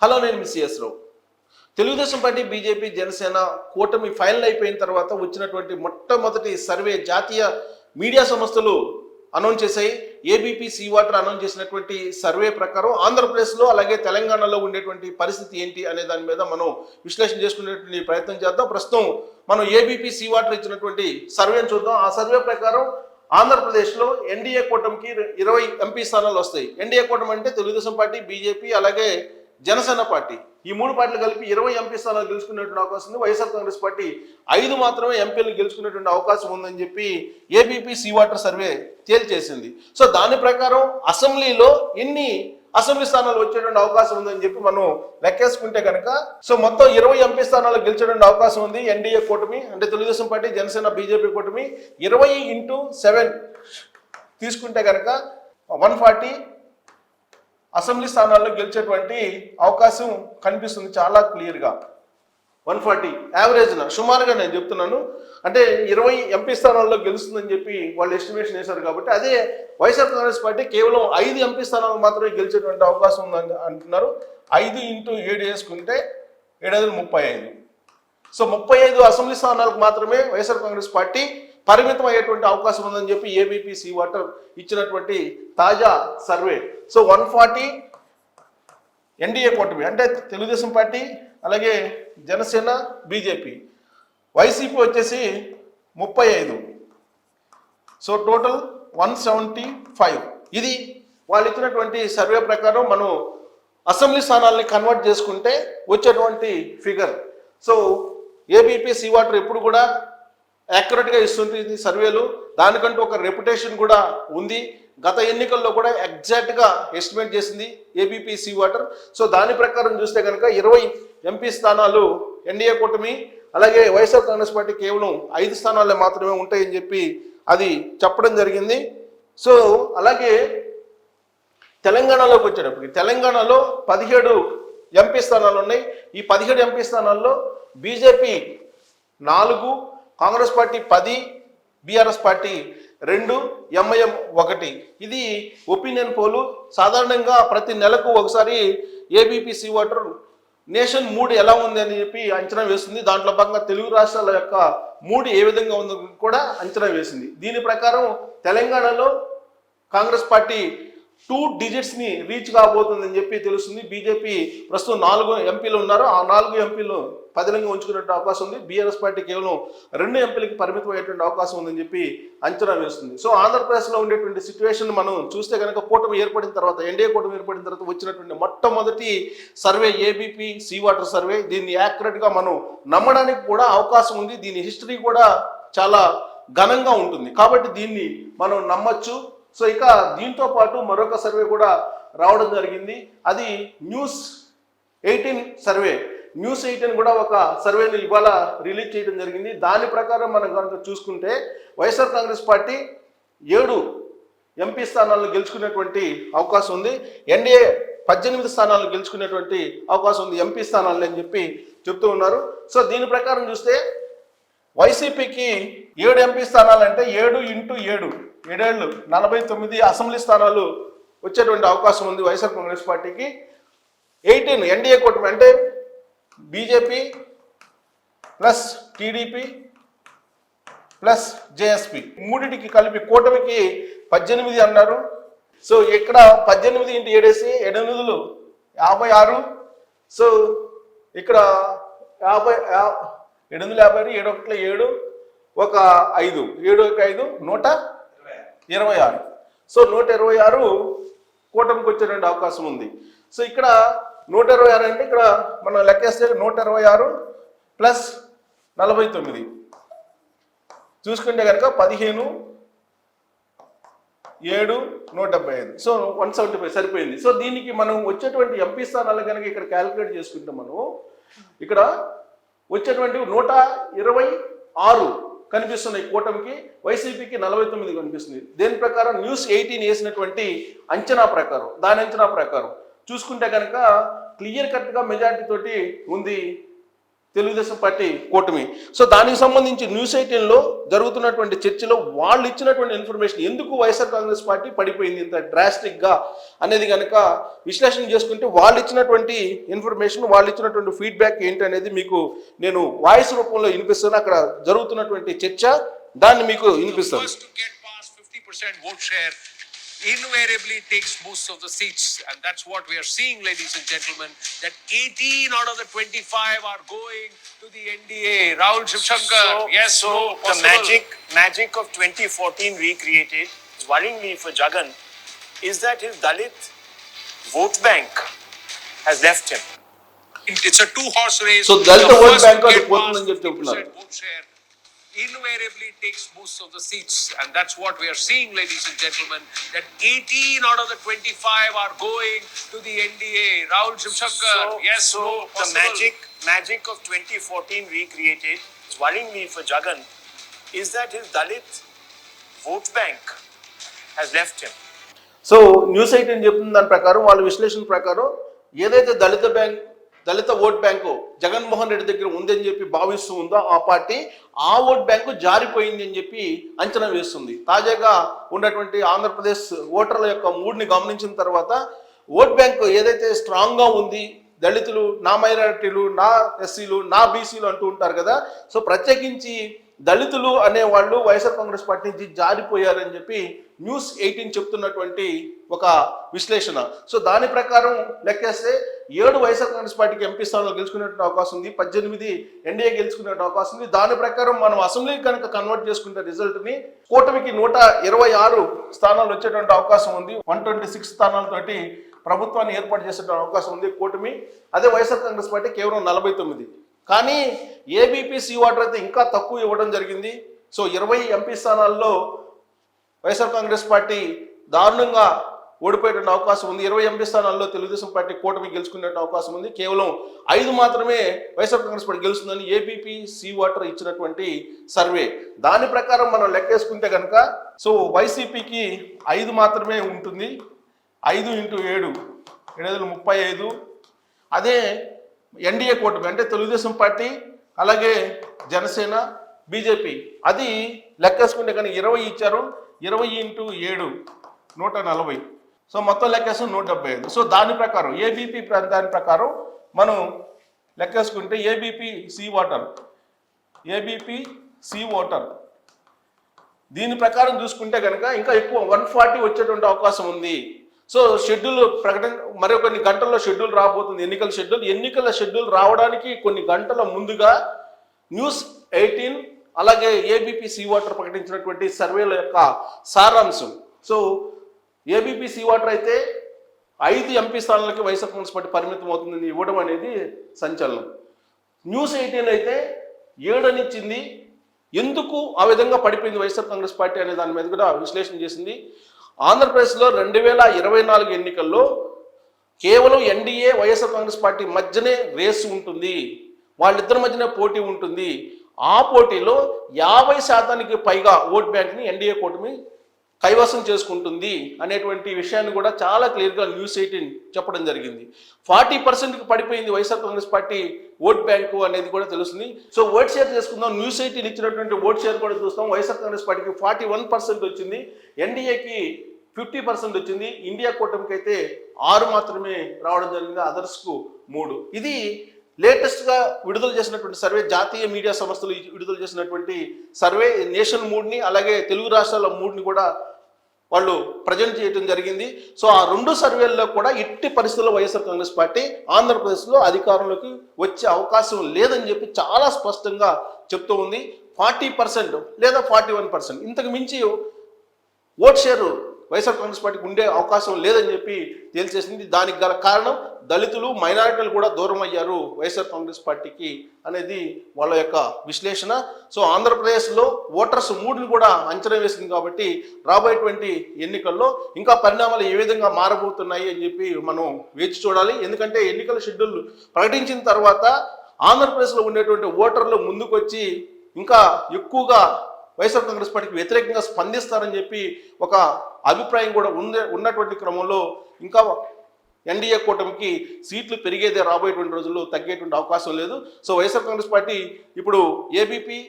Hello, నేను miss రావు. Telugu Desam party, BJP, Janasena కూటమి final అయిపోయిన తర్వాత వచ్చినటువంటి మొట్టమొదటి సర్వే జాతీయ మీడియా సంస్థలు అనౌన్స్ చేశాయి. ఏబీపీ సీ వాటర్ అనౌన్స్ చేసినటువంటి సర్వే ప్రకారం ఆంధ్రప్రదేశ్లో అలాగే తెలంగాణలో ఉండేటువంటి పరిస్థితి ఏంటి అనే దాని మీద మనం విశ్లేషణ చేసుకునేటువంటి ప్రయత్నం చేద్దాం. ప్రస్తుతం మనం ఏబీపీ సీ వాటర్ ఇచ్చినటువంటి సర్వేని చూద్దాం. ఆ సర్వే ప్రకారం ఆంధ్రప్రదేశ్లో ఎన్డీఏ కూటమికి 20 ఎంపీ స్థానాలు వస్తాయి. ఎన్డీఏ కూటమి అంటే తెలుగుదేశం పార్టీ, బీజేపీ అలాగే జనసేన పార్టీ, ఈ మూడు పార్టీలు కలిపి 20 ఎంపీ స్థానాలు గెలుచుకునేటువంటి అవకాశం ఉంది. వైఎస్ఆర్ కాంగ్రెస్ పార్టీ 5 మాత్రమే ఎంపీలు గెలుచుకునేటువంటి అవకాశం ఉందని చెప్పి ఏబీపీ సీ వాటర్ సర్వే తేల్చేసింది. సో దాని ప్రకారం అసెంబ్లీలో ఎన్ని అసెంబ్లీ స్థానాలు వచ్చేటువంటి అవకాశం ఉందని చెప్పి మనం లెక్కేసుకుంటే కనుక సో మొత్తం 20 ఎంపీ స్థానాలు గెలిచేటువంటి అవకాశం ఉంది. ఎన్డీఏ కూటమి అంటే తెలుగుదేశం పార్టీ, జనసేన, బీజేపీ కూటమి 20x7 తీసుకుంటే కనుక 140 అసెంబ్లీ స్థానాల్లో గెలిచేటువంటి అవకాశం కనిపిస్తుంది చాలా క్లియర్గా. 140 యావరేజ్న సుమారుగా నేను చెప్తున్నాను. అంటే 20 ఎంపీ స్థానాల్లో గెలుస్తుందని చెప్పి వాళ్ళు ఎస్టిమేషన్ వేశారు. కాబట్టి అదే వైఎస్ఆర్ కాంగ్రెస్ పార్టీ కేవలం 5 ఎంపీ స్థానాలు మాత్రమే గెలిచేటువంటి అవకాశం ఉందని అంటున్నారు. 5x7 వేసుకుంటే 7×35. సో 35 అసెంబ్లీ స్థానాలకు మాత్రమే వైఎస్ఆర్ కాంగ్రెస్ పార్టీ పరిమితం అయ్యేటువంటి అవకాశం ఉందని చెప్పి ఏబీపీ సీ వాటర్ ఇచ్చినటువంటి తాజా సర్వే. సో 140 ఎన్డీఏ కూటమి అంటే తెలుగుదేశం పార్టీ అలాగే జనసేన, బీజేపీ, వైసీపీ వచ్చేసి 35. So total 175. ఇది వాళ్ళు ఇచ్చినటువంటి సర్వే ప్రకారం మనం అసెంబ్లీ స్థానాలని కన్వర్ట్ చేసుకుంటే వచ్చేటువంటి figure. So ABP C water ఎప్పుడు కూడా యాక్యురేట్గా ఇస్తుంది సర్వేలు. దానికంటూ ఒక రెప్యుటేషన్ కూడా ఉంది. గత ఎన్నికల్లో కూడా ఎగ్జాక్ట్గా ఎస్టిమేట్ చేసింది ఏబీపీ సీ వాటర్. సో దాని ప్రకారం చూస్తే కనుక 20 ఎంపీ స్థానాలు ఎన్డీఏ కూటమి అలాగే వైఎస్ఆర్ కాంగ్రెస్ పార్టీ కేవలం 5 స్థానాలే మాత్రమే ఉంటాయని చెప్పి అది చెప్పడం జరిగింది. సో అలాగే తెలంగాణలోకి వచ్చేటప్పటికి తెలంగాణలో 17 ఎంపీ స్థానాలు ఉన్నాయి. ఈ 17 ఎంపీ స్థానాల్లో BJP 4, Congress party 10, BRS party 2, MIM 1. ఇది ఒపీనియన్ పోలు. సాధారణంగా ప్రతి నెలకు ఒకసారి ABP C water nation mood ఎలా ఉంది అని చెప్పి అంచనా వేస్తుంది. దాంట్లో భాగంగా తెలుగు రాష్ట్రాల యొక్క మూడ్ ఏ విధంగా ఉందో కూడా అంచనా వేసింది. దీని ప్రకారం తెలంగాణలో కాంగ్రెస్ పార్టీ 2 డిజిట్స్ని రీచ్ కాబోతుందని చెప్పి తెలుస్తుంది. బీజేపీ ప్రస్తుతం 4 ఎంపీలు ఉన్నారు. ఆ 4 ఎంపీలు పదిలంగా ఉంచుకునే అవకాశం ఉంది. బీఆర్ఎస్ పార్టీ కేవలం 2 ఎంపీలకి పరిమితం అయ్యేటువంటి అవకాశం ఉందని చెప్పి అంచనా వేస్తుంది. సో ఆంధ్రప్రదేశ్లో ఉండేటువంటి సిచ్యువేషన్ మనం చూస్తే కనుక కూటమి ఏర్పడిన తర్వాత, ఎన్డీఏ కూటమి ఏర్పడిన తర్వాత వచ్చినటువంటి మొట్టమొదటి survey ABP C voter survey. దీన్ని యాక్యురేట్గా మనం నమ్మడానికి కూడా అవకాశం ఉంది. దీని హిస్టరీ కూడా చాలా ఘనంగా ఉంటుంది కాబట్టి దీన్ని మనం నమ్మచ్చు. సో ఇక దీంతో పాటు మరొక సర్వే కూడా రావడం జరిగింది. అది News18 సర్వే. News18 కూడా ఒక సర్వేని ఇవాళ రిలీజ్ చేయడం జరిగింది. దాని ప్రకారం మనం కనుక చూసుకుంటే వైఎస్ఆర్ కాంగ్రెస్ పార్టీ 7 ఎంపీ స్థానాలను గెలుచుకునేటువంటి అవకాశం ఉంది. ఎన్డీఏ 18 స్థానాలను గెలుచుకునేటువంటి అవకాశం ఉంది ఎంపీ స్థానాలు అని చెప్పి చెప్తూ ఉన్నారు. సో దీని ప్రకారం చూస్తే వైసీపీకి 7 ఎంపీ స్థానాలు అంటే 7x7 7 49 అసెంబ్లీ స్థానాలు వచ్చేటువంటి అవకాశం ఉంది వైఎస్ఆర్ కాంగ్రెస్ పార్టీకి. 18 ఎన్డీఏ కూటమి అంటే BJP plus TDP plus JSP మూడింటికి కలిపి కూటమికి 18 అన్నారు. సో ఇక్కడ 18x7 వేసి 8 56. సో ఇక్కడ 856 7 7 ఒక 5 7 1 126. సో 126 కూటమికి వచ్చేటువంటి అవకాశం ఉంది. సో ఇక్కడ 126 అంటే ఇక్కడ మనం లెక్కేస్తే 126 ప్లస్ 49 చూసుకుంటే కనుక 15 7 175. సో 175 సరిపోయింది. సో దీనికి మనం వచ్చేటువంటి ఎంపీ స్థానాలు కనుక ఇక్కడ క్యాలిక్యులేట్ చేసుకుంటే మనం ఇక్కడ వచ్చేటువంటి 126 కనిపిస్తున్నాయి కూటమికి, వైసీపీకి 49 కనిపిస్తుంది. దేని ప్రకారం News18 వేసినటువంటి అంచనా ప్రకారం, దాని అంచనా ప్రకారం చూసుకుంటే కనుక క్లియర్ కట్గా మెజార్టీ తోటి ఉంది తెలుగుదేశం పార్టీ కూటమి. సో దానికి సంబంధించి న్యూస్ 18లో జరుగుతున్నటువంటి చర్చలో వాళ్ళు ఇచ్చినటువంటి ఇన్ఫర్మేషన్ ఎందుకు వైఎస్ఆర్ కాంగ్రెస్ పార్టీ పడిపోయింది ఇంత డ్రాస్టిక్గా అనేది కనుక విశ్లేషణ చేసుకుంటే వాళ్ళు ఇచ్చినటువంటి ఇన్ఫర్మేషన్, వాళ్ళు ఇచ్చినటువంటి ఫీడ్బ్యాక్ ఏంటి అనేది మీకు నేను వాయిస్ రూపంలో వినిపిస్తాను. అక్కడ జరుగుతున్నటువంటి చర్చ దాన్ని మీకు వినిపిస్తాను. Invariably takes most of the seats, and that's what we are seeing, ladies and gentlemen, that 18 out of the 25 are going to the NDA. Rahul Shivshankar, yes, so no, the magic of 2014 recreated. Worryingly for Jagan is that his Dalit vote bank has left him. It's a two-horse race. So Dalit vote bank adu potundani cheptunnaru. Invariably takes most of the seats, and that's what we are seeing, ladies and gentlemen, that 18 out of the 25 are going to the NDA. Rahul Shivshankar, yes, so no, the magic of 2014 recreated. Worryingly for Jagan is that his Dalit vote bank has left him. So news 18 చెప్తున్న దాని ప్రకారం, వాళ్ళ విశ్లేషణ ప్రకారం ఏదైతే దళిత vote bank Jaganmohan Reddy దగ్గర ఉందని చెప్పి భావిస్తూ ఉందో ఆ పార్టీ ఆ ఓట్ బ్యాంకు జారిపోయింది అని చెప్పి అంచనా వేస్తుంది. తాజాగా ఉన్నటువంటి ఆంధ్రప్రదేశ్ ఓటర్ల యొక్క మూడ్ని గమనించిన తర్వాత ఓట్ బ్యాంకు ఏదైతే స్ట్రాంగ్గా ఉంది, దళితులు, నా మైనారిటీలు, నా ఎస్సీలు, నా బీసీలు అంటూ ఉంటారు కదా, సో ప్రత్యేకించి దళితులు అనేవాళ్ళు వైఎస్ఆర్ కాంగ్రెస్ పార్టీ నుంచి జారిపోయారని చెప్పి న్యూస్ 18 చెప్తున్నటువంటి ఒక విశ్లేషణ. సో దాని ప్రకారం లెక్కేస్తే 7 వైఎస్ఆర్ కాంగ్రెస్ పార్టీకి ఎంపీ స్థానంలో గెలుచుకునే అవకాశం ఉంది, 18 ఎన్డీఏ గెలుచుకునే అవకాశం ఉంది. దాని ప్రకారం మనం అసెంబ్లీకి కనుక కన్వర్ట్ చేసుకుంటే రిజల్ట్ని కూటమికి 126 స్థానాలు వచ్చేటువంటి అవకాశం ఉంది. 126 స్థానాలతోటి ప్రభుత్వాన్ని ఏర్పాటు చేసే అవకాశం ఉంది కూటమి. అదే వైఎస్ఆర్ కాంగ్రెస్ పార్టీ కేవలం 49. కానీ ఏబీపీ సి వాటర్ అయితే ఇంకా తక్కువ ఇవ్వడం జరిగింది. సో 20 ఎంపీ స్థానాల్లో వైఎస్ఆర్ కాంగ్రెస్ పార్టీ దారుణంగా ఓడిపోయే అవకాశం ఉంది. 20 ఎంపీ స్థానాల్లో తెలుగుదేశం పార్టీ కూటమి గెలుచుకునే అవకాశం ఉంది. కేవలం 5 మాత్రమే వైఎస్ఆర్ కాంగ్రెస్ పార్టీ గెలుస్తుందని ఏబీపీ సి వాటర్ ఇచ్చినటువంటి సర్వే. దాని ప్రకారం మనం లెక్కేసుకుంటే కనుక సో వైసీపీకి 5 మాత్రమే ఉంటుంది. 5 × 7 35. అదే ఎన్డీఏ కూటమి అంటే తెలుగుదేశం పార్టీ అలాగే జనసేన బీజేపీ అది లెక్కేసుకుంటే కానీ 20 ఇచ్చారు. 20 × 7 140. సో మొత్తం లెక్కేస్తాం 175. సో దాని ప్రకారం ఏబీపీ దాని ప్రకారం మనం లెక్కేసుకుంటే ఏబీపీ సి వాటర్ దీని ప్రకారం చూసుకుంటే కనుక ఇంకా ఎక్కువ 140 వచ్చేటువంటి అవకాశం ఉంది. సో షెడ్యూల్ ప్రకటన మరో కొన్ని గంటల్లో షెడ్యూల్ రాబోతుంది, ఎన్నికల షెడ్యూల్ రావడానికి కొన్ని గంటల ముందుగా న్యూస్ 18 అలాగే ఏబీపీ సి వాటర్ ప్రకటించినటువంటి సర్వేల యొక్క సారాంశం. సో ఏబీపీ సి వాటర్ అయితే 5 ఎంపీ స్థానాలకి వైఎస్ఆర్ కాంగ్రెస్ పార్టీ పరిమితం అవుతుందని ఇవ్వడం అనేది సంచలనం. న్యూస్ 18 అయితే 7 అని ఇచ్చింది. ఎందుకు ఆ విధంగా పడిపోయింది వైఎస్ఆర్ కాంగ్రెస్ పార్టీ అనే దాని మీద కూడా విశ్లేషణ చేసింది. ఆంధ్రప్రదేశ్లో 2024 ఎన్నికల్లో కేవలం ఎన్డీఏ వైఎస్ఆర్ కాంగ్రెస్ పార్టీ మధ్యనే రేసు ఉంటుంది, వాళ్ళిద్దరి మధ్యనే పోటీ ఉంటుంది. ఆ పోటీలో 50% పైగా ఓట్ బ్యాంక్ని ఎన్డీఏ కూటమి కైవసం చేసుకుంటుంది అనేటువంటి విషయాన్ని కూడా చాలా క్లియర్గా న్యూస్ 18 చెప్పడం జరిగింది. 40%కి పడిపోయింది YSR Congress party vote bank అనేది కూడా తెలుస్తుంది. సో ఓట్ షేర్ చేసుకుందాం. న్యూస్ 18 ఇచ్చినటువంటి ఓట్ షేర్ కూడా చూస్తాం. వైఎస్ఆర్ కాంగ్రెస్ పార్టీకి 41% వచ్చింది, ఎన్డీఏకి 50% వచ్చింది, ఇండియా కూటమికి అయితే 6 మాత్రమే రావడం జరిగింది, అదర్స్కు 3. ఇది లేటెస్ట్గా విడుదల చేసినటువంటి సర్వే, జాతీయ మీడియా సంస్థలు విడుదల చేసినటువంటి సర్వే. నేషన్ మూడ్ని అలాగే తెలుగు రాష్ట్రాల మూడ్ని కూడా వాళ్ళు ప్రజెంట్ చేయడం జరిగింది. సో ఆ 2 సర్వేల్లో కూడా ఎట్టి పరిస్థితుల్లో వైఎస్ఆర్ కాంగ్రెస్ పార్టీ ఆంధ్రప్రదేశ్లో అధికారంలోకి వచ్చే అవకాశం లేదని చెప్పి చాలా స్పష్టంగా చెప్తూ ఉంది. 40% లేదా 41%, ఇంతకు మించి ఓట్ షేరు వైఎస్ఆర్ కాంగ్రెస్ పార్టీకి ఉండే అవకాశం లేదని చెప్పి తేల్చేసింది. దానికి గల కారణం దళితులు, మైనారిటీలు కూడా దూరం అయ్యారు వైఎస్ఆర్ కాంగ్రెస్ పార్టీకి అనేది వాళ్ళ యొక్క విశ్లేషణ. సో ఆంధ్రప్రదేశ్లో ఓటర్స్ మూడ్ని కూడా అంచనా వేసింది కాబట్టి రాబోయేటువంటి ఎన్నికల్లో ఇంకా పరిణామాలు ఏ విధంగా మారబోతున్నాయి అని చెప్పి మనం వేచి చూడాలి. ఎందుకంటే ఎన్నికల షెడ్యూల్ ప్రకటించిన తర్వాత ఆంధ్రప్రదేశ్లో ఉండేటువంటి ఓటర్లు ముందుకొచ్చి ఇంకా ఎక్కువగా వైఎస్ఆర్ కాంగ్రెస్ పార్టీకి వ్యతిరేకంగా స్పందిస్తారని చెప్పి ఒక అభిప్రాయం కూడా ఉన్నటువంటి క్రమంలో ఇంకా ఎన్డీఏ కూటమికి సీట్లు పెరిగేదే, రాబోయేటువంటి రోజుల్లో తగ్గేటువంటి అవకాశం లేదు. సో వైఎస్ఆర్ కాంగ్రెస్ పార్టీ ఇప్పుడు ఏబీపీ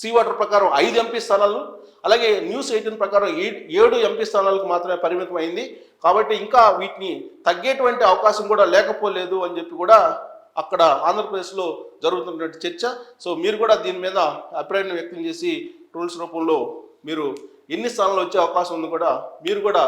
సీవాటర్ ప్రకారం 5 ఎంపీ స్థానాలు, అలాగే న్యూస్ 18 ప్రకారం 7 ఎంపీ స్థానాలకు మాత్రమే పరిమితం అయింది. కాబట్టి ఇంకా వీటిని తగ్గేటువంటి అవకాశం కూడా లేకపోలేదు అని చెప్పి కూడా అక్కడ ఆంధ్రప్రదేశ్లో జరుగుతున్నటువంటి చర్చ. సో మీరు కూడా దీని మీద అభిప్రాయాన్ని వ్యక్తం చేసి ట్రోల్స్ రూపంలో మీరు ఎన్ని స్థానాలు వచ్చే అవకాశం ఉంది కూడా మీరు కూడా